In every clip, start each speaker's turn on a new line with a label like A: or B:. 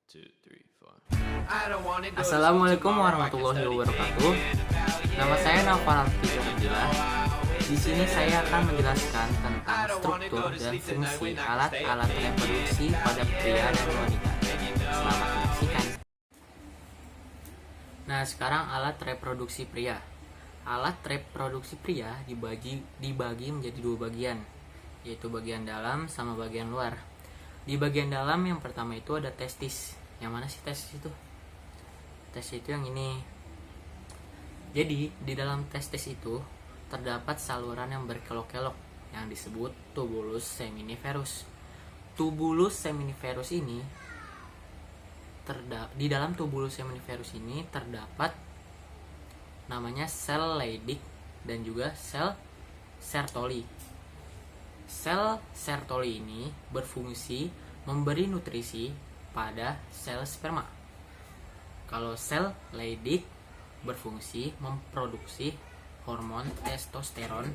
A: two, three, four.
B: Assalamualaikum warahmatullahi wabarakatuh. Nama saya Naufal Alfiqurudillah. Di sini saya akan menjelaskan tentang struktur dan fungsi alat-alat reproduksi pada pria dan wanita. Selamat menyaksikan. Nah, sekarang alat reproduksi pria. Alat reproduksi pria dibagi menjadi dua bagian, yaitu bagian dalam sama bagian luar. Di bagian dalam yang pertama itu ada testis. Yang mana sih testis itu? Testis itu yang ini. Jadi di dalam testis itu terdapat saluran yang berkelok-kelok yang disebut tubulus seminiferus. Tubulus seminiferus ini di dalam tubulus seminiferus ini terdapat namanya sel Leydig dan juga sel Sertoli. Sel Sertoli ini berfungsi memberi nutrisi pada sel sperma. Kalau sel Leydig berfungsi memproduksi hormon testosteron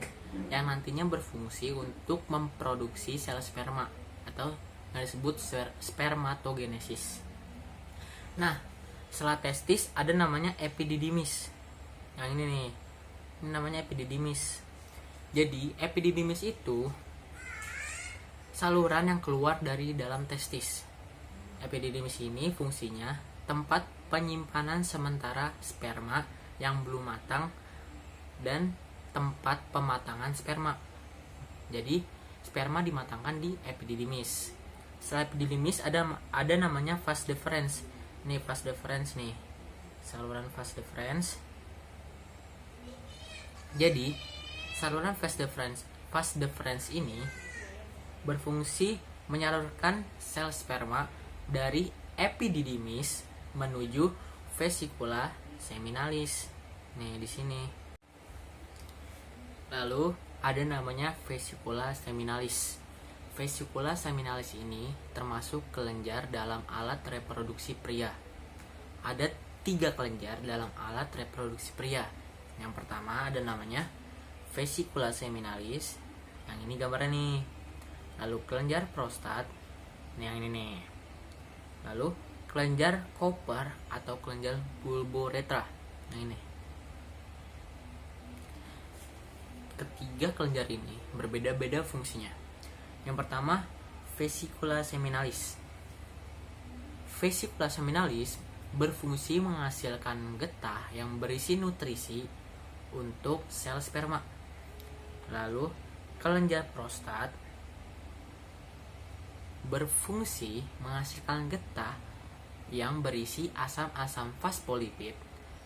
B: yang nantinya berfungsi untuk memproduksi sel sperma atau yang disebut spermatogenesis. Nah, setelah testis ada namanya epididymis. Yang ini nih, ini namanya epididymis. Jadi epididymis itu saluran yang keluar dari dalam testis. Epididymis ini fungsinya tempat penyimpanan sementara sperma yang belum matang dan tempat pematangan sperma. Jadi sperma dimatangkan di epididymis. Setelah epididymis ada namanya vas deferens. Nih vas deferens nih, saluran vas deferens. Jadi saluran vas deferens ini berfungsi menyalurkan sel sperma dari epididymis menuju vesicula seminalis. Nih di sini. Lalu ada namanya vesicula seminalis. Vesicula seminalis ini termasuk kelenjar dalam alat reproduksi pria. Ada 3 kelenjar dalam alat reproduksi pria. Yang pertama ada namanya vesicula seminalis. Yang ini gambarnya nih. Lalu kelenjar prostat. Yang ini nih. Lalu kelenjar Cooper atau kelenjar bulboretra. Nah ini. Ketiga kelenjar ini berbeda-beda fungsinya. Yang pertama, vesicula seminalis. Vesicula seminalis berfungsi menghasilkan getah yang berisi nutrisi untuk sel sperma. Lalu, kelenjar prostat berfungsi menghasilkan getah yang berisi asam-asam fosfolipid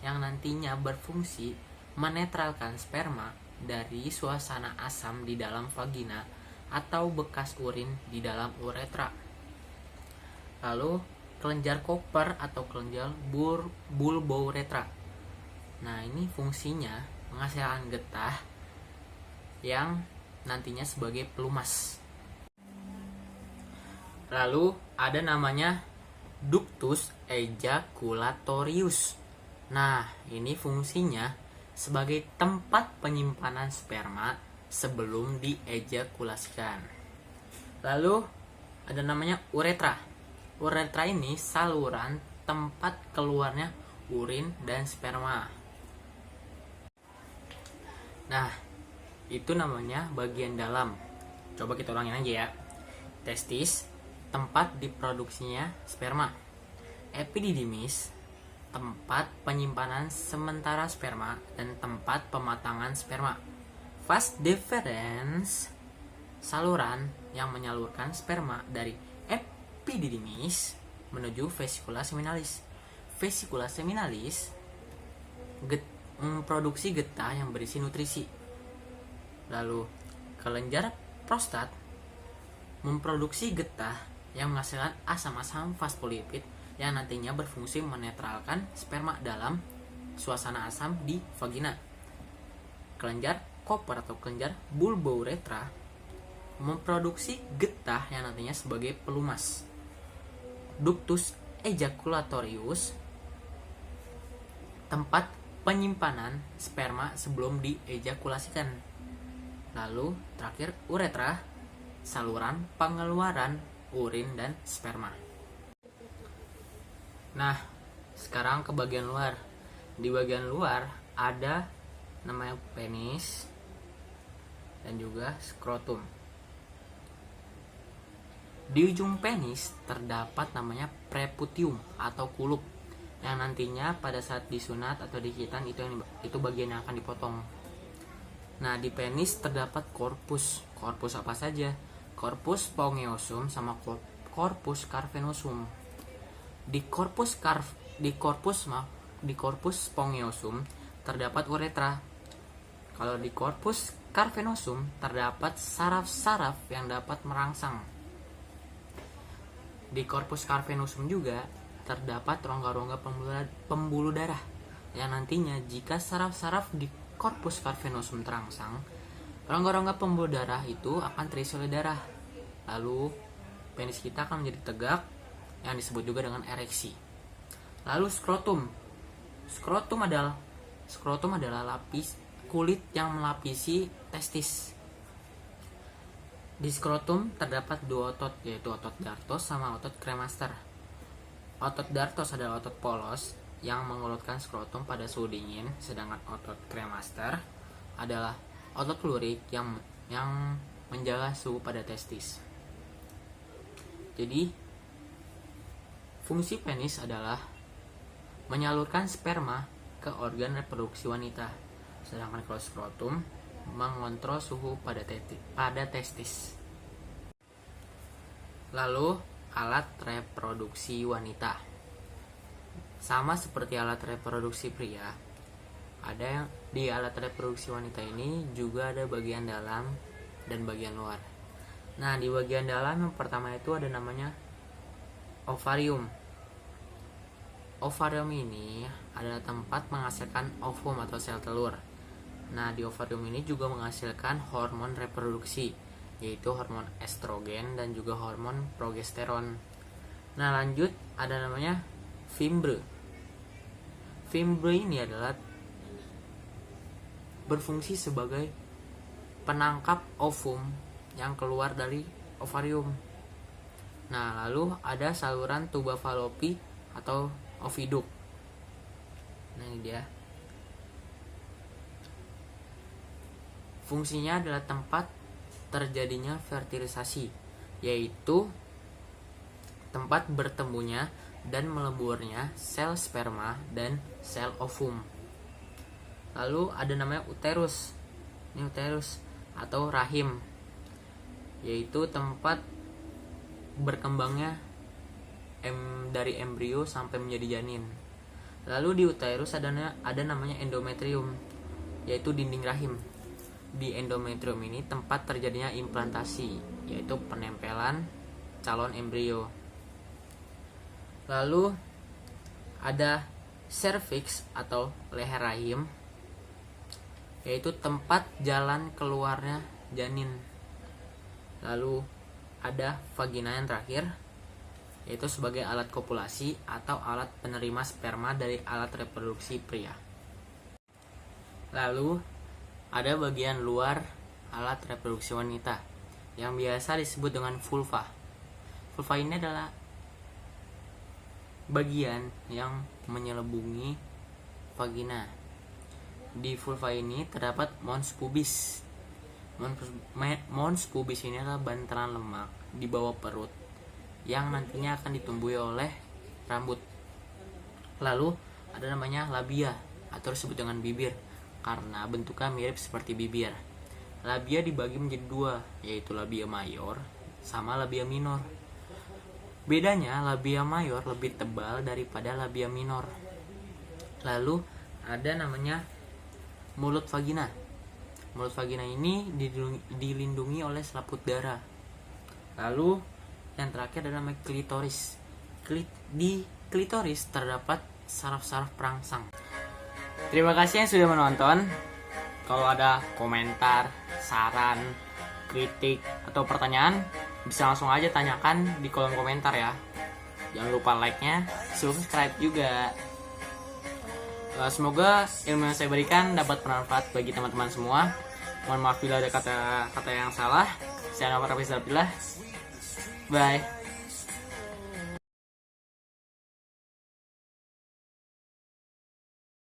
B: yang nantinya berfungsi menetralkan sperma dari suasana asam di dalam vagina atau bekas urin di dalam uretra. Lalu kelenjar Cooper atau kelenjar bulbouretra. Nah, ini fungsinya menghasilkan getah yang nantinya sebagai pelumas. Lalu ada namanya ductus ejaculatorius. Nah, ini fungsinya sebagai tempat penyimpanan sperma sebelum diejakulasikan. Lalu ada namanya uretra. Uretra ini saluran tempat keluarnya urin dan sperma. Nah, itu namanya bagian dalam. Coba kita ulangin aja ya. Testis, tempat diproduksinya sperma. Epididymis, tempat penyimpanan sementara sperma dan tempat pematangan sperma. Vas deferens, saluran yang menyalurkan sperma dari epididymis menuju vesicula seminalis. Vesicula seminalis memproduksi getah yang berisi nutrisi. Lalu kelenjar prostat memproduksi getah yang menghasilkan asam-asam fosfolipid yang nantinya berfungsi menetralkan sperma dalam suasana asam di vagina. Kelenjar Cooper atau kelenjar bulbouretra memproduksi getah yang nantinya sebagai pelumas. Ductus ejaculatorius, tempat penyimpanan sperma sebelum diejakulasikan. Lalu terakhir uretra, saluran pengeluaran urin dan sperma. Nah, sekarang ke bagian luar. Di bagian luar ada namanya penis dan juga skrotum. Di ujung penis terdapat namanya preputium atau kulup yang nantinya pada saat disunat atau dikitan itu bagian yang akan dipotong. Nah, di penis terdapat korpus. Korpus apa saja? Korpus spongiosum sama korpus cavernosum. Di korpus spongiosum terdapat uretra. Kalau di korpus cavernosum terdapat saraf-saraf yang dapat merangsang. Di korpus cavernosum juga terdapat rongga-rongga pembuluh darah yang nantinya jika saraf-saraf di korpus cavernosum terangsang, rongga-rongga pembuluh darah itu akan terisi oleh darah. Lalu penis kita akan menjadi tegak yang disebut juga dengan ereksi. Lalu skrotum. Skrotum adalah lapis kulit yang melapisi testis. Di skrotum terdapat dua otot, yaitu otot dartos sama otot kremaster. Otot dartos adalah otot polos yang mengulurkan skrotum pada suhu dingin, sedangkan otot kremaster adalah otot lurik yang menjaga suhu pada testis. Jadi, fungsi penis adalah menyalurkan sperma ke organ reproduksi wanita, sedangkan kalau skrotum mengontrol suhu pada testis. Lalu, alat reproduksi wanita. Sama seperti alat reproduksi pria, ada yang di alat reproduksi wanita ini juga ada bagian dalam dan bagian luar. Nah, di bagian dalam yang pertama itu ada namanya ovarium. Ovarium ini adalah tempat menghasilkan ovum atau sel telur. Nah, di ovarium ini juga menghasilkan hormon reproduksi, yaitu hormon estrogen dan juga hormon progesteron. Nah, lanjut ada namanya fimbre. Fimbre ini adalah berfungsi sebagai penangkap ovum yang keluar dari ovarium. Nah, lalu ada saluran tuba falopi atau oviduk. Nah, ini dia. Fungsinya adalah tempat terjadinya fertilisasi, yaitu tempat bertemunya dan meleburnya sel sperma dan sel ovum. Lalu ada namanya uterus. Ini uterus atau rahim, yaitu tempat berkembangnya dari embrio sampai menjadi janin. Lalu di uterus ada namanya endometrium, yaitu dinding rahim. Di endometrium ini tempat terjadinya implantasi, yaitu penempelan calon embrio. Lalu ada cervix atau leher rahim, yaitu tempat jalan keluarnya janin. Lalu ada vagina yang terakhir, yaitu sebagai alat kopulasi atau alat penerima sperma dari alat reproduksi pria. Lalu ada bagian luar alat reproduksi wanita yang biasa disebut dengan vulva. Vulva ini adalah bagian yang menyelubungi vagina. Di vulva ini terdapat mons pubis. Mons pubis ini adalah bantalan lemak di bawah perut yang nantinya akan ditumbuhi oleh rambut. Lalu ada namanya labia atau disebut dengan bibir karena bentuknya mirip seperti bibir. Labia dibagi menjadi dua, yaitu labia mayor sama labia minor. Bedanya labia mayor lebih tebal daripada labia minor. Lalu ada namanya mulut vagina. Mulut vagina ini dilindungi oleh selaput darah. Lalu yang terakhir adalah namanya klitoris. Di klitoris terdapat saraf-saraf perangsang. Terima kasih yang sudah menonton. Kalau ada komentar, saran, kritik, atau pertanyaan, bisa langsung aja tanyakan di kolom komentar ya. Jangan lupa like-nya, subscribe juga. Semoga ilmu yang saya berikan dapat bermanfaat bagi teman-teman semua. Mohon maaf bila ada kata-kata yang salah. Saya Nova Bye.